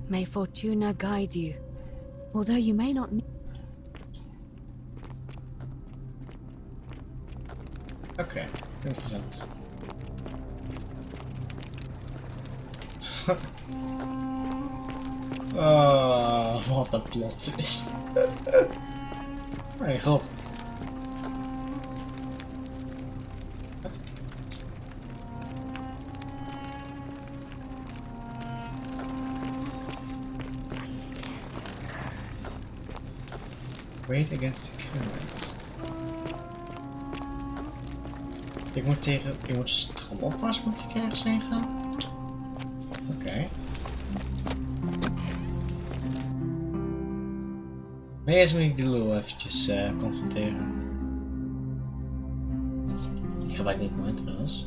May Fortuna guide you, although you may not need. Oké, interessant. Oh, wat een plot twist. Mijn god. Wait against the currents. Ik moet stroom oppassen, moet ik ergens heen gaan? Oké. Maar eerst moet ik de lul eventjes confronteren. Ik gebruik niet mijn trouwens.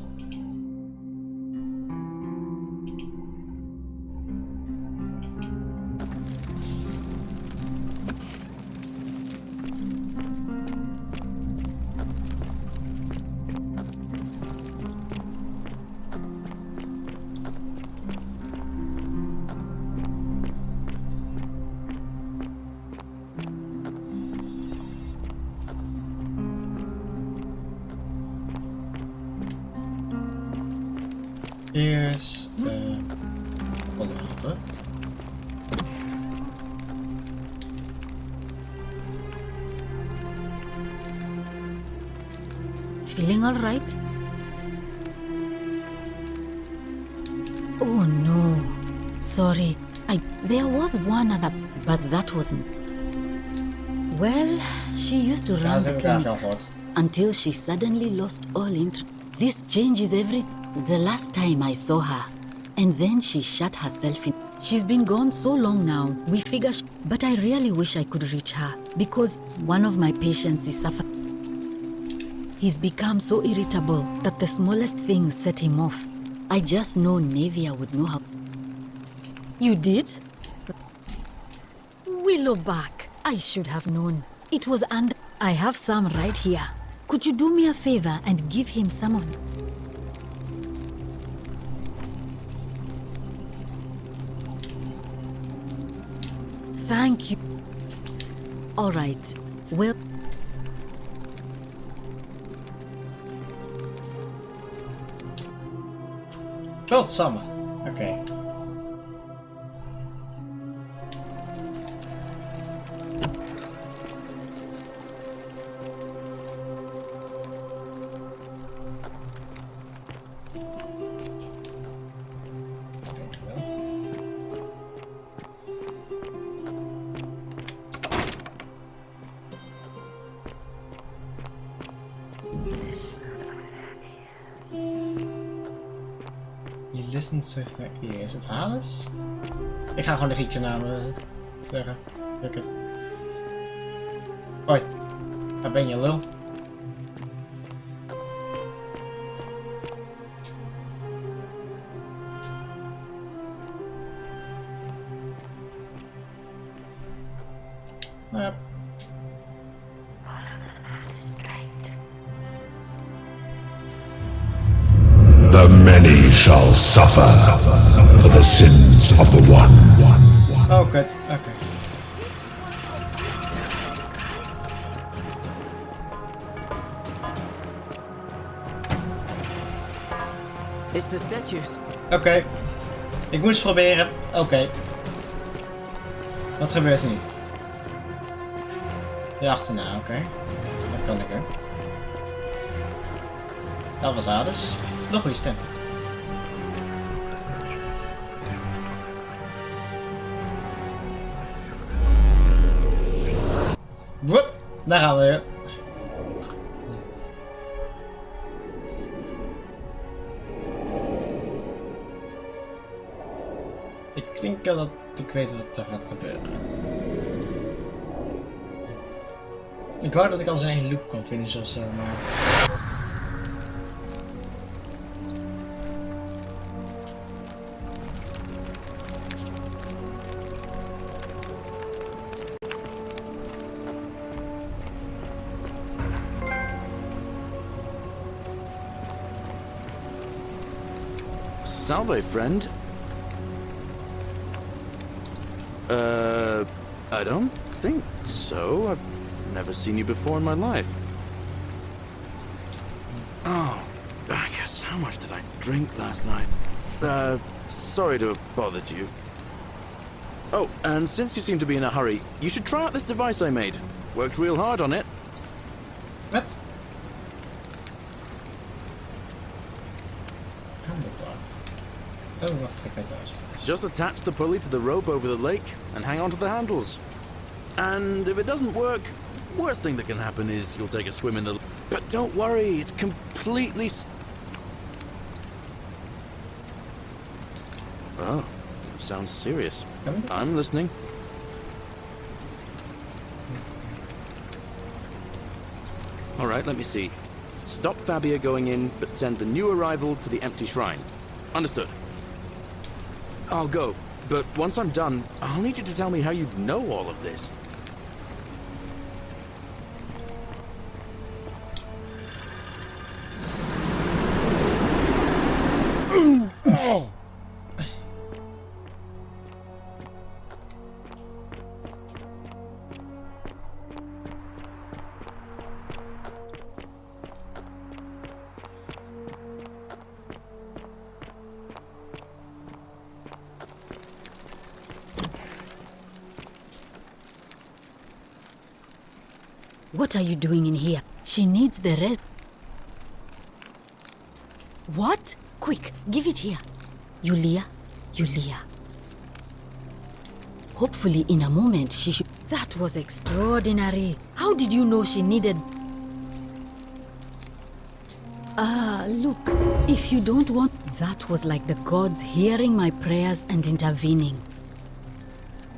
Eerst onderhouden. Feeling all right? Oh no, sorry. There was one other, but that wasn't. Well, she used to run the clinic until she suddenly lost all interest. This changes everything. The last time I saw her, and then she shut herself in. She's been gone so long now, we figure but I really wish I could reach her, because one of my patients is suffering. He's become so irritable that the smallest things set him off. I just know Navia would know how. You did? Willowback, I should have known. It was under. I have some right here. Could you do me a favor and give him some of them? Thank you. All right. Well. Godsamme. Oké. Listen to their ears. Het alles? Ik ga gewoon de Griekse namen zeggen. Lukken. Hoi. Waar ben je, lul? Ja. The many shall suffer for the sins of the one. Oh, kut. Oké. It's the statues. Oké. Ik moest proberen. Oké. Wat gebeurt er nu? Ja, achterna, oké. Dat kan ik er. Dat was Hades. Nog goede stem. Woep, daar gaan we weer. Ik denk dat ik weet wat er gaat gebeuren. Ik wou dat ik al zijn loop kon finishen ofzo, maar... Salve, friend. I don't think so. I've never seen you before in my life. Oh, I guess how much did I drink last night? Sorry to have bothered you. Oh, and since you seem to be in a hurry, you should try out this device I made. Worked real hard on it. Wat? Oh, wacht, ik weet het. Just attach the pulley to the rope over the lake and hang on to the handles. And if it doesn't work, worst thing that can happen is you'll take a swim in the... But don't worry, it's completely... Oh, sounds serious. I'm listening. All right, let me see. Stop Fabia going in, but send the new arrival to the empty shrine. Understood. I'll go, but once I'm done, I'll need you to tell me how you know all of this. Oh. What are you doing in here? She needs the rest. What? Quick, give it here. Yulia. Hopefully in a moment she should... That was extraordinary. How did you know she needed... Look, if you don't want... That was like the gods hearing my prayers and intervening.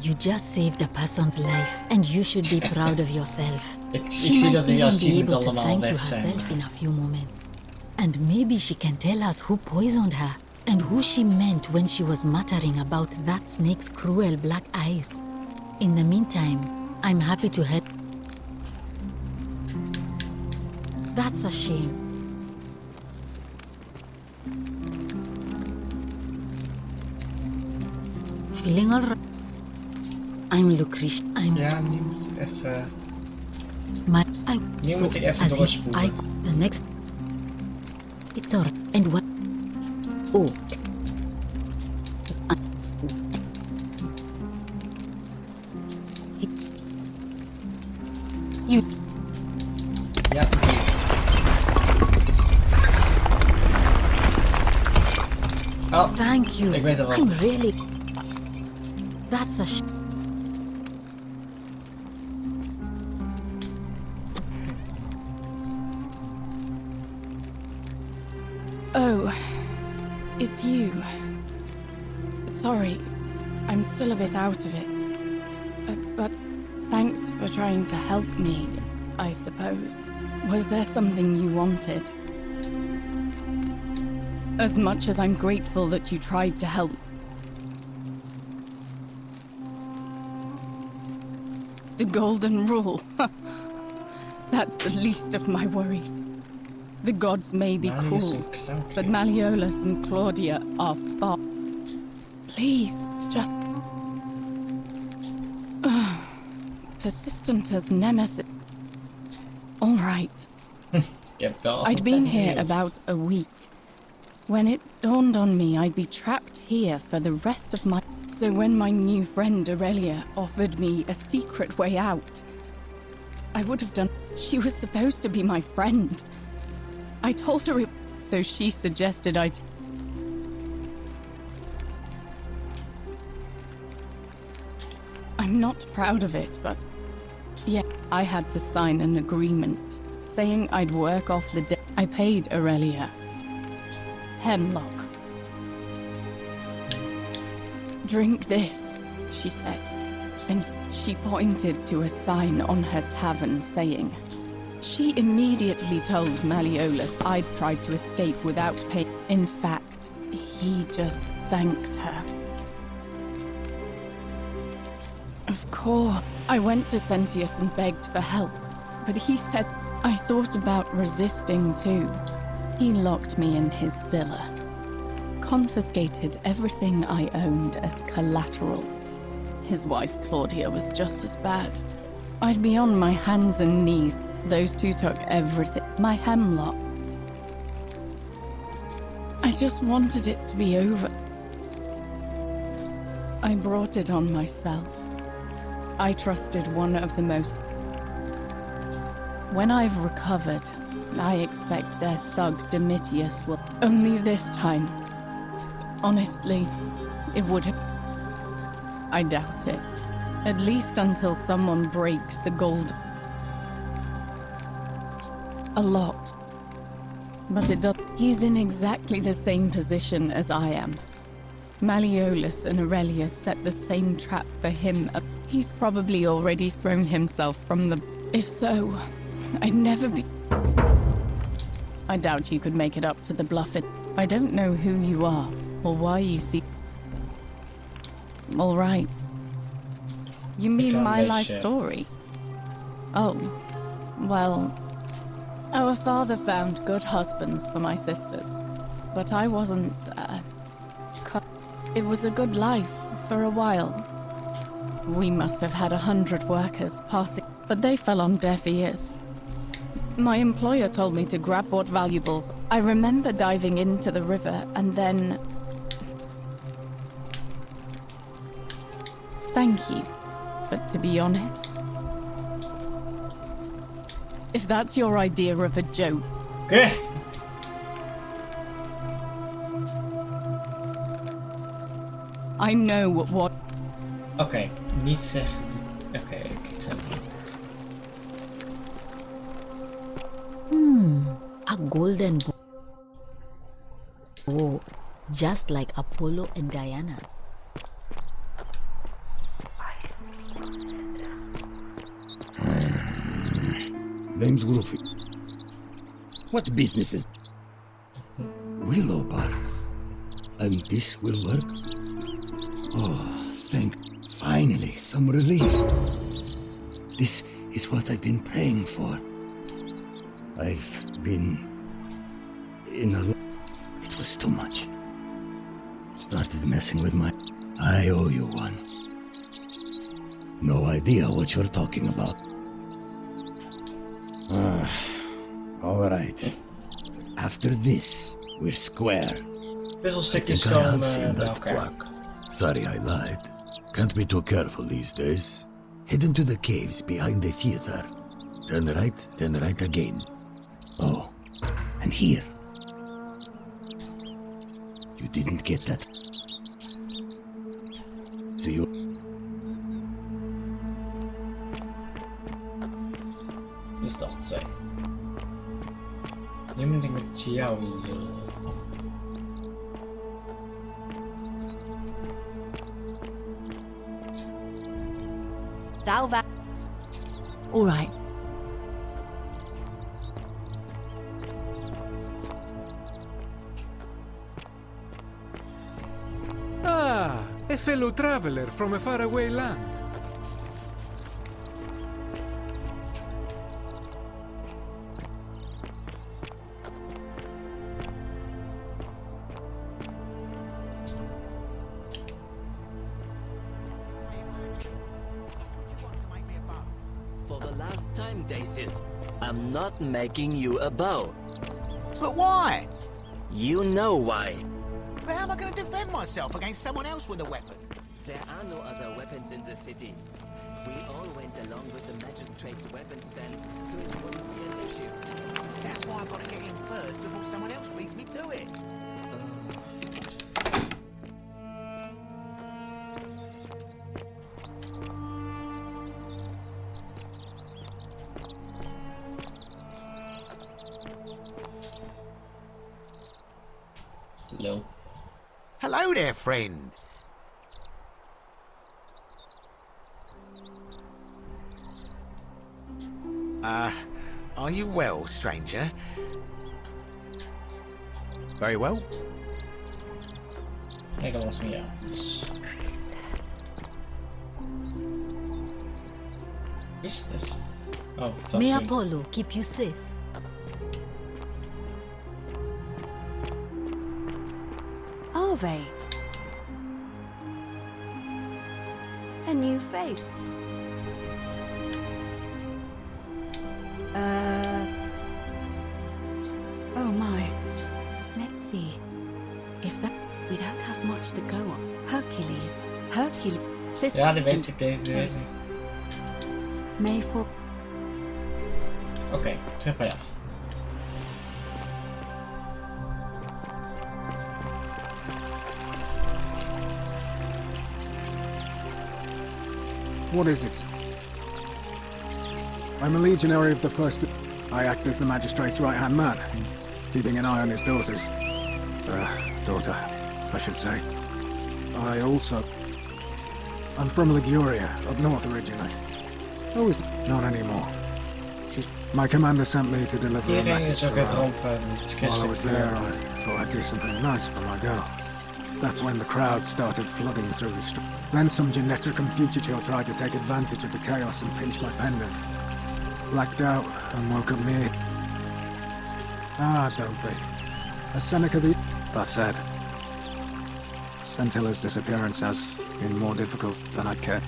You just saved a person's life, and you should be proud of yourself. She might even be able to thank you herself in a few moments. And maybe she can tell us who poisoned her, and who she meant when she was muttering about that snake's cruel black eyes. In the meantime, I'm happy to head... That's a shame. Feeling alright? I'm Lucretia. Ja, nu moet ik even... Nu moet ik even doorspoelen. The next... It's alright. And what... Oh. You... Ja. Oh, thank you. Ik weet het wel. I'm really... That's a Oh, it's you. Sorry, I'm still a bit out of it. But thanks for trying to help me, I suppose. Was there something you wanted? As much as I'm grateful that you tried to help. The golden rule. That's the least of my worries. The gods may be cruel, but Malleolus and Claudia are far. Please, just... persistent as nemesis. All right. I'd been here about a week. When it dawned on me I'd be trapped here for the rest of my... So when my new friend Aurelia offered me a secret way out, I would have done... She was supposed to be my friend. I told her it... So she suggested I'd... I'm not proud of it, but... Yeah, I had to sign an agreement, saying I'd work off the debt. I paid Aurelia. Hemlock. Drink this, she said, and she pointed to a sign on her tavern saying... She immediately told Malleolus I'd tried to escape without pay. In fact, he just thanked her. Of course, I went to Sentius and begged for help, but he said I thought about resisting too. He locked me in his villa. confiscated everything I owned as collateral. His wife, Claudia, was just as bad. I'd be on my hands and knees. Those two took everything. My hemlock. I just wanted it to be over. I brought it on myself. I trusted one of the most. When I've recovered, I expect their thug Domitius will. Only this time. Honestly, it would have. I doubt it. At least until someone breaks the gold. A lot. But it does. He's in exactly the same position as I am. Malleolus and Aurelia set the same trap for him. He's probably already thrown himself from the... If so, I'd never be... I doubt you could make it up to the bluff. I don't know who you are, or why you see... All right. You mean my life story? Oh, well... Our father found good husbands for my sisters, but I wasn't, It was a good life for a while. We must have had 100 workers passing, but they fell on deaf ears. My employer told me to grab what valuables. I remember diving into the river and then... Thank you, but to be honest... If that's your idea of a joke... Okay. I know what... Oké, niet zeggen. Oké, ik zeg A golden bow, just like Apollo and Diana's. Name's Wolfie. What business is... Willow bark. And this will work? Oh, thank... Finally, some relief. This is what I've been praying for. I've been... in a... It was too much. Started messing with my... I owe you one. No idea what you're talking about. All right. After this, we're square. I think I have seen that clock. Sorry I lied. Can't be too careful these days. Head into the caves behind the theater. Turn right, then right again. Oh, and here. You didn't get that. So you... Dus dat twee. Nu moet ik met jou zullen. Salva. All right. Ah, a fellow traveler from a faraway land. I'm not making you a bow. But why? You know why. But how am I going to defend myself against someone else with a weapon? There are no other weapons in the city. We all went along with the magistrate's weapons ban, so it wouldn't be an issue. That's why I've got to get in first before someone else beats me to it. Hello. Hello there, friend. Are you well, stranger? Very well. Ik was niet uit. Is this? Oh, May Apollo keep you safe. Are they? A new face. Oh my. Let's see. If that... We don't have much to go on. Hercules. Sister. Ja, die weet ik deze. May for... Oké, terug bij af. What is it? I'm a legionary of the first... I act as the magistrate's right-hand man, keeping an eye on his daughters. Daughter, I should say. I also... I'm from Liguria, up north originally. Not anymore. My commander sent me to deliver a message to her. While I was there, I thought I'd do something nice for my girl. That's when the crowd started flooding through the street. Then some Genetricum fugitive tried to take advantage of the chaos and pinch my pendant. Blacked out and woke up near. Don't be. A Seneca the... That said, Centilla's disappearance has been more difficult than I'd care.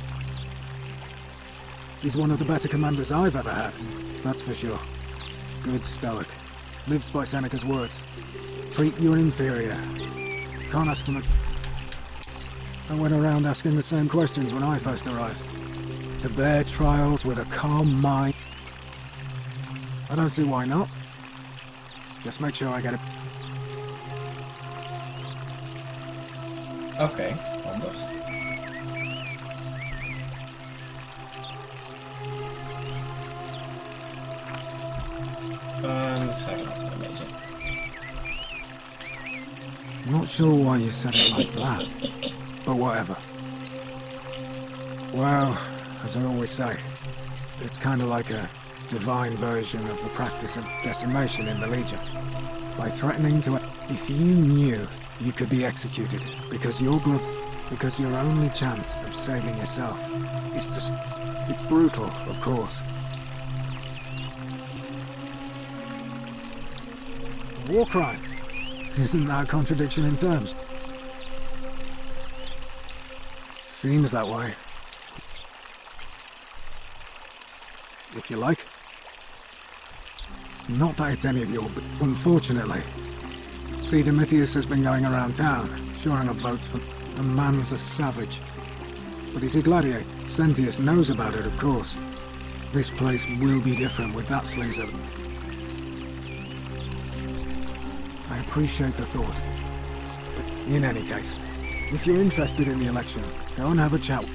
He's one of the better commanders I've ever had, that's for sure. Good stoic. Lives by Seneca's words. Treat your inferior. Can't ask for much. I went around asking the same questions when I first arrived. To bear trials with a calm mind. I don't see why not. Just make sure I get it. Oké, handig. Dat ga ik laten lezen. Not sure why you said it like that, but whatever. Well, as I always say, it's kind of like a divine version of the practice of decimation in the Legion. By threatening to... If you knew you could be executed because your only chance of saving yourself is to... It's brutal, of course. A war crime. Isn't that a contradiction in terms? Seems that way. If you like. Not that it's any of your... Unfortunately. See, Domitius has been going around town, shoring up votes for... The man's a savage. But he's a gladiator. Sentius knows about it, of course. This place will be different with that sleaze. I appreciate the thought. But in any case, if you're interested in the election, go and have a chat.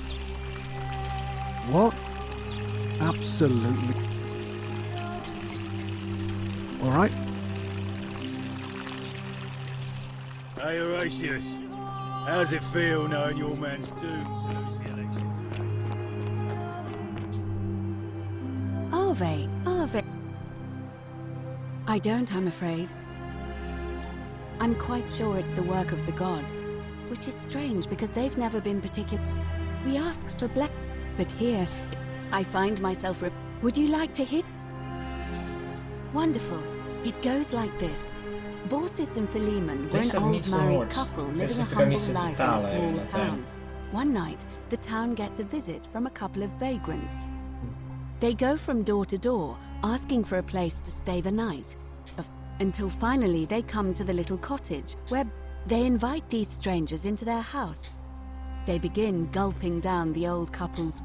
What? Absolutely. All right? Hey, Horatius. How's it feel knowing your man's doomed to lose the election? Are they? I don't, I'm afraid. I'm quite sure it's the work of the gods, which is strange because they've never been particular. We asked for black, but here, I find myself Would you like to hear? Wonderful. It goes like this. Borsis and Philemon were an old married couple living a humble life in a small town. One night, the town gets a visit from a couple of vagrants. They go from door to door, asking for a place to stay the night. Until finally they come to the little cottage, where they invite these strangers into their house. They begin gulping down the old couple's...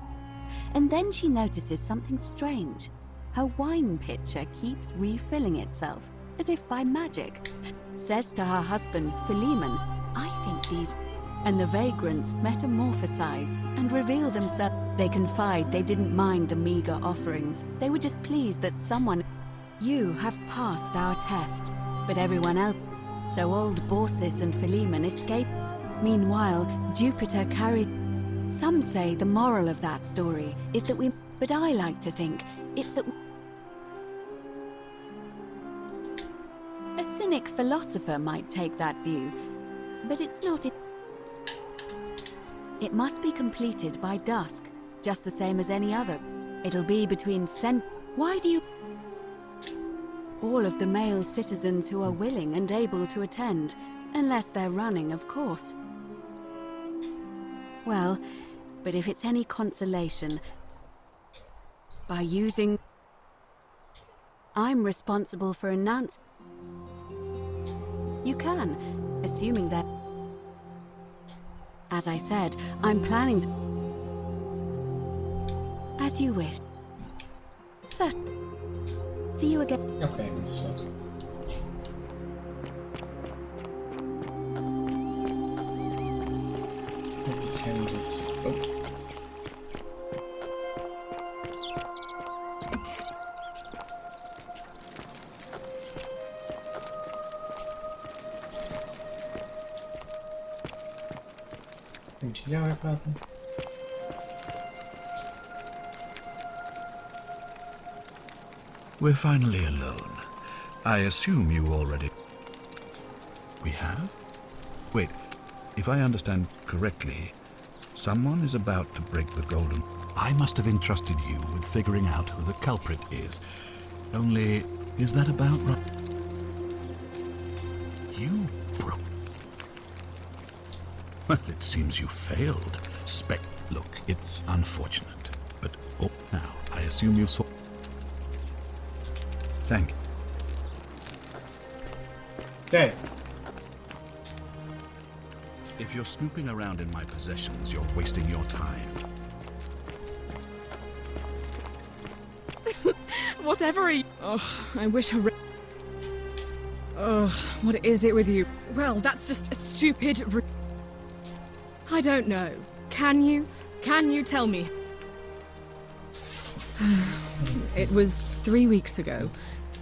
And then she notices something strange. Her wine pitcher keeps refilling itself, as if by magic. Says to her husband, Philemon, I think these... And the vagrants metamorphosize and reveal themselves. They confide they didn't mind the meager offerings. They were just pleased that someone... You have passed our test, but everyone else... So old Borsis and Philemon escape. Meanwhile, Jupiter carried... Some say the moral of that story is that we... But I like to think it's that... A cynic philosopher might take that view, but it's not... It must be completed by dusk, just the same as any other. It'll be between Why do you... All of the male citizens who are willing and able to attend, Unless they're running, of course. Well, but if it's any consolation, by using... I'm responsible for announcing... You can, assuming that... As I said, I'm planning to... As you wish. Sir. See you again. Okay, interessant. Oh. Moet je jou praten? We're finally alone. I assume you already... We have? Wait, if I understand correctly, someone is about to break the golden... I must have entrusted you with figuring out who the culprit is. Only, is that about right? You broke... Well, it seems you failed. Look, it's unfortunate. But now, I assume you saw... Thank you. Okay. If you're snooping around in my possessions, you're wasting your time. Whatever you... Oh, I wish I... What is it with you? Well, that's just a stupid... I don't know. Can you? Can you tell me? It was 3 weeks ago.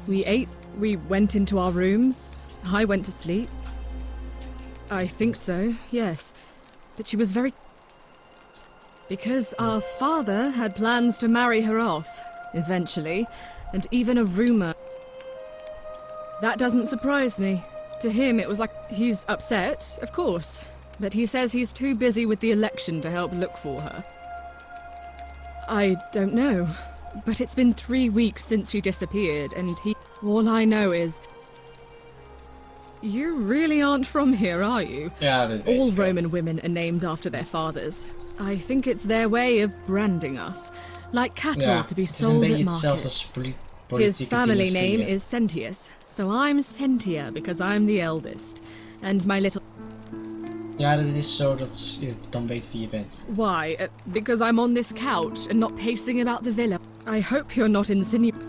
We ate, we went into our rooms, I went to sleep. I think so, yes. But she was very... Because our father had plans to marry her off, eventually, and even a rumor. That doesn't surprise me. To him it was like, he's upset, of course, but he says he's too busy with the election to help look for her. I don't know. But it's been 3 weeks since she disappeared, and all I know is... You really aren't from here, are you? Yeah, all Roman women are named after their fathers. I think it's their way of branding us. Like cattle to be sold at market. His family name is Sentius, so I'm Sentia because I'm the eldest. And my little... Ja, dat is zo dat je dan weet wie je bent. Why? Because I'm on this couch and not pacing about the villa. I hope you're not insinuating.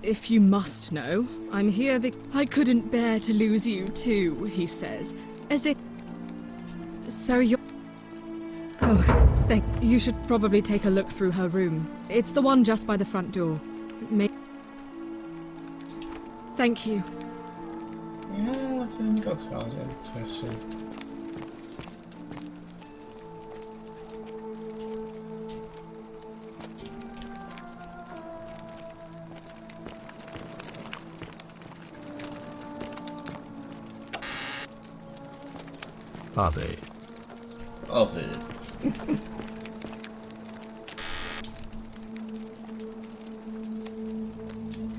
If you must know, I'm here because I couldn't bear to lose you too, he says. As if... So you're... Oh, you should probably take a look through her room. It's the one just by the front door. Thank you. Ja, dat vind ik ook trouwens interessant. Are they? Are they?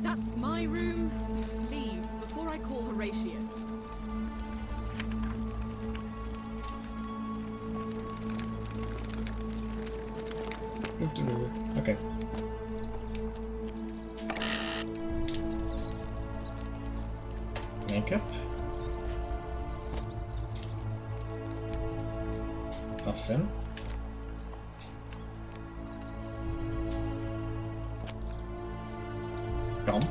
That's my room. Leave before I call Horatius. Okay. Make-up. Parfum. Kan.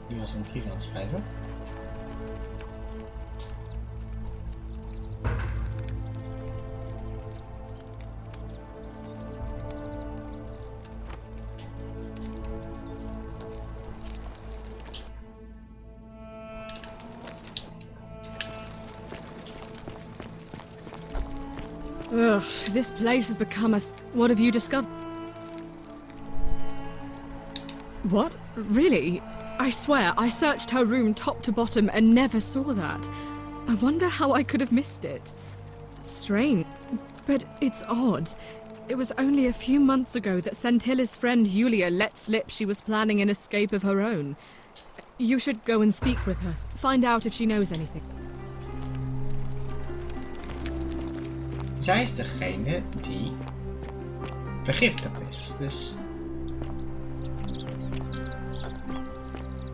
Die was een brief aan het schrijven. Ugh, this place has become a... What have you discovered? What? Really? I swear, I searched her room top to bottom and never saw that. I wonder how I could have missed it. Strange, but it's odd. It was only a few months ago that Sentilla's friend Julia let slip she was planning an escape of her own. You should go and speak with her. Find out if she knows anything. Zij is degene die vergiftigd is, dus...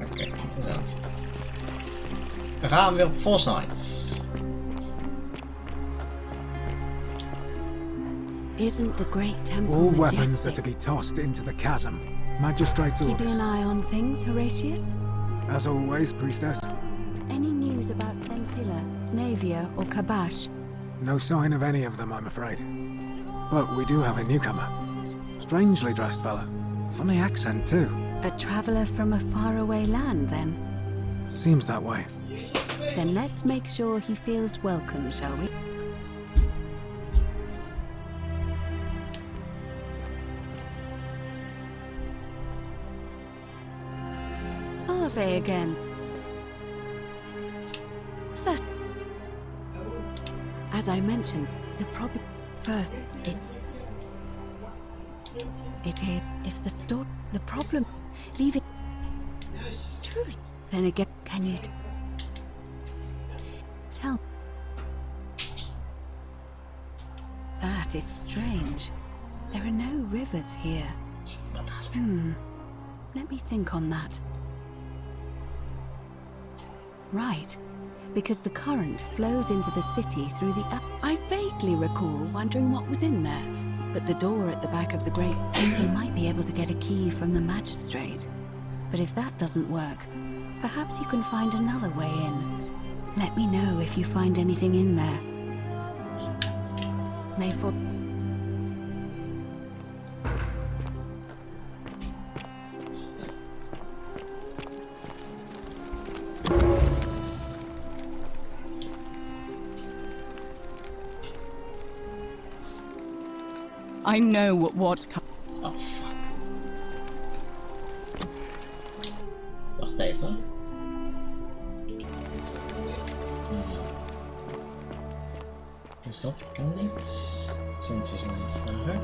Oké, inderdaad. Dan gaan we weer op volle snelheid. Isn't the great temple All majestic? weapons are to be tossed into the chasm. Magistrate's Keeping orders. an eye on things, Horatius? As always, priestess. Any news about Sentilla, Navia, or Kabash? No sign of any of them, I'm afraid. But we do have a newcomer. Strangely dressed fellow. Funny accent, too. A traveller from a faraway land, then? Seems that way. Then let's make sure he feels welcome, shall we? Ave again. Sir. As I mentioned, the problem first, if the store, the problem, leave it. Truly. Then again, can you tell? That is strange. There are no rivers here. Let me think on that. Right. Because the current flows into the city through the... I vaguely recall wondering what was in there. But the door at the back of the great... You might be able to get a key from the magistrate. But if that doesn't work, perhaps you can find another way in. Let me know if you find anything in there. May for... I know what... Oh, fuck. Wacht even. Dus dat kan niet. Sinds is nog niet vragen.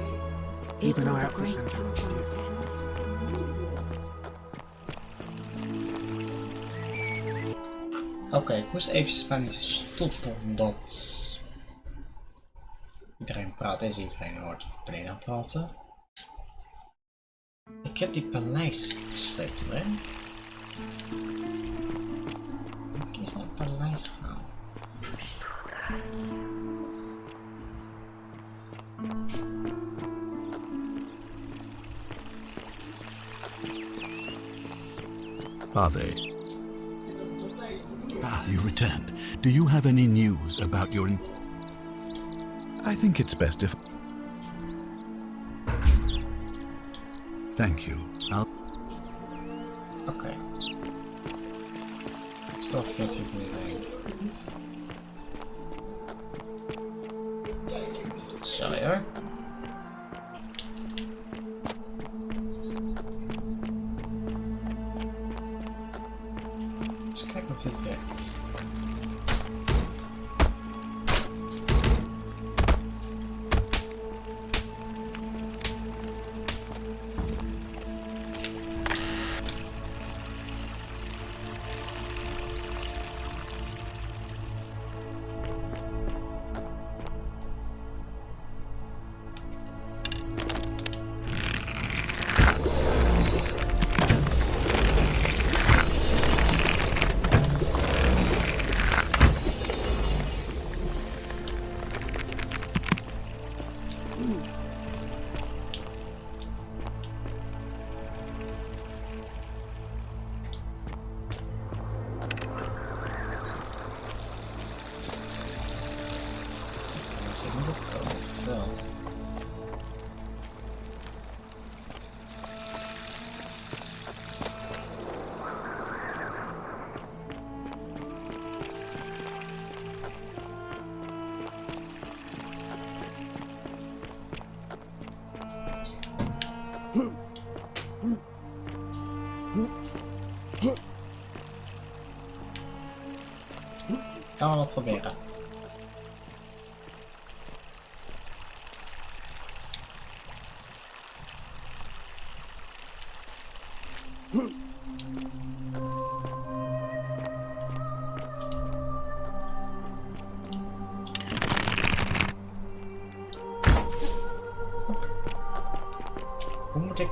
Keep an eye out for Sentinel. Oké, ik moest eventjes maar niet stoppen omdat iedereen praat en iedereen hoort beneden aan praten. Ik heb die paleissleutel, hè? Moet ik eerst naar het paleis gaan? Barthr. Ah, you've returned. Do you have any news about your... I think it's best if... Thank you. I'll... Okay. Stop getting me there. Sorry hoor. Eens kijken of dit werkt. proberen. Hoe moet ik...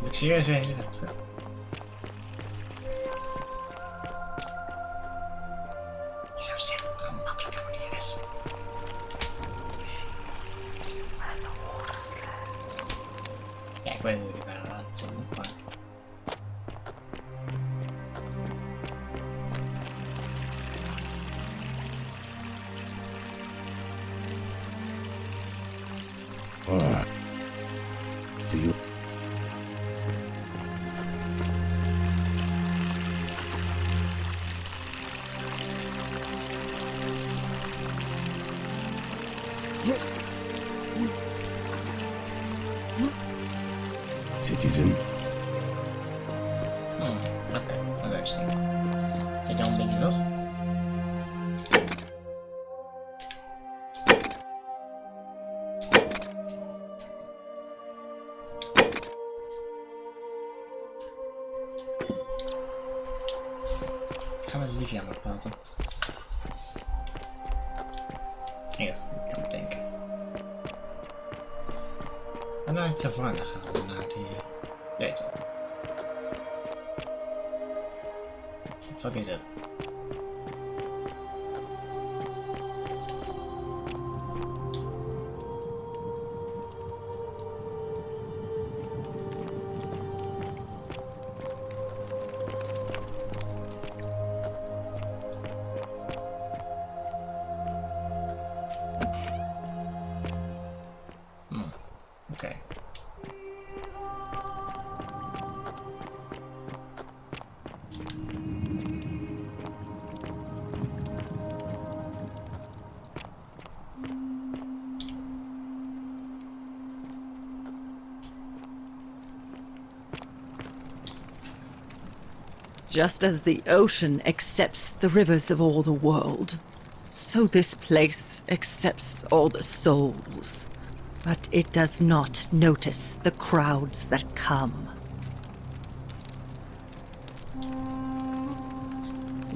Ik serieus weer hele weg terug. Je zou zeggen dat er een makkelijke manier is. Ja, ik weet niet waar het zo moet, maar... See you. Citizen. Okay, dat is het. Zit dan een beetje vast? Gaan we Livia maar praten. Ja, ik kan het denken. En naar het savanne gaan we naar die... Deze. Wat is het? Oké. Just as the ocean accepts the rivers of all the world, so this place accepts all the souls. But it does not notice the crowds that come.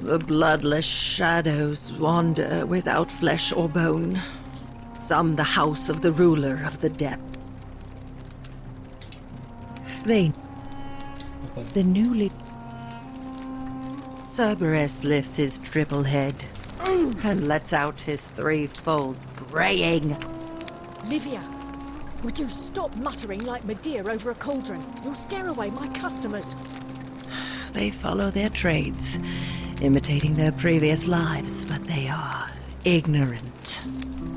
The bloodless shadows wander without flesh or bone. Some the house of the ruler of the depth. They... The newly... Cerberus lifts his triple head and lets out his threefold braying. Livia, would you stop muttering like Medea over a cauldron? You'll scare away my customers. They follow their trades, imitating their previous lives, but they are ignorant.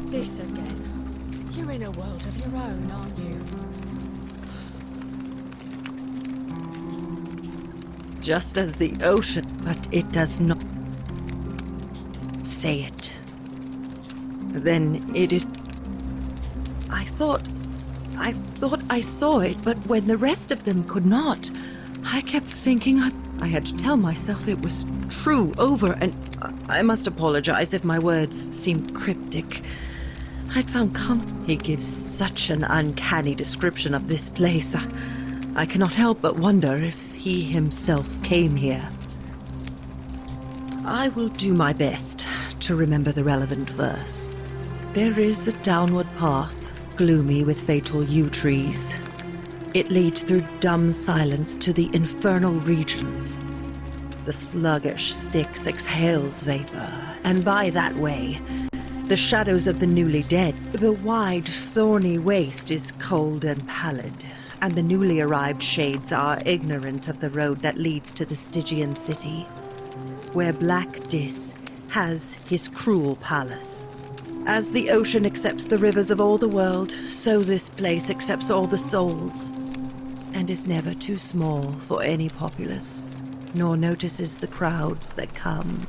This again. You're in a world of your own, aren't you? Just as the ocean, but it does not say it. Then it is... I thought I saw it, but when the rest of them could not, I kept thinking I had to tell myself it was true over and... I must apologize if my words seem cryptic. I'd found He gives such an uncanny description of this place. I cannot help but wonder if he himself came here. I will do my best to remember the relevant verse. There is a downward path, gloomy with fatal yew trees. It leads through dumb silence to the infernal regions. The sluggish Styx exhales vapor, and by that way, the shadows of the newly dead. The wide, thorny waste is cold and pallid, and the newly arrived shades are ignorant of the road that leads to the Stygian city, where Black Dis has his cruel palace. As the ocean accepts the rivers of all the world, so this place accepts all the souls, and is never too small for any populace, nor notices the crowds that come.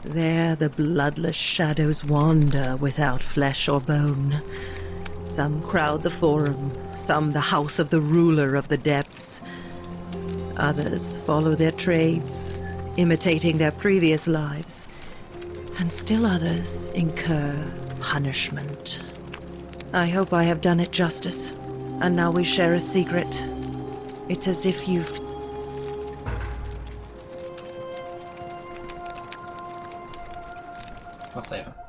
There the bloodless shadows wander without flesh or bone. Some crowd the forum, some the house of the ruler of the depths. Others follow their trades, imitating their previous lives, and still others incur punishment. I hope I have done it justice, and now we share a secret. It's as if you've... Wacht even.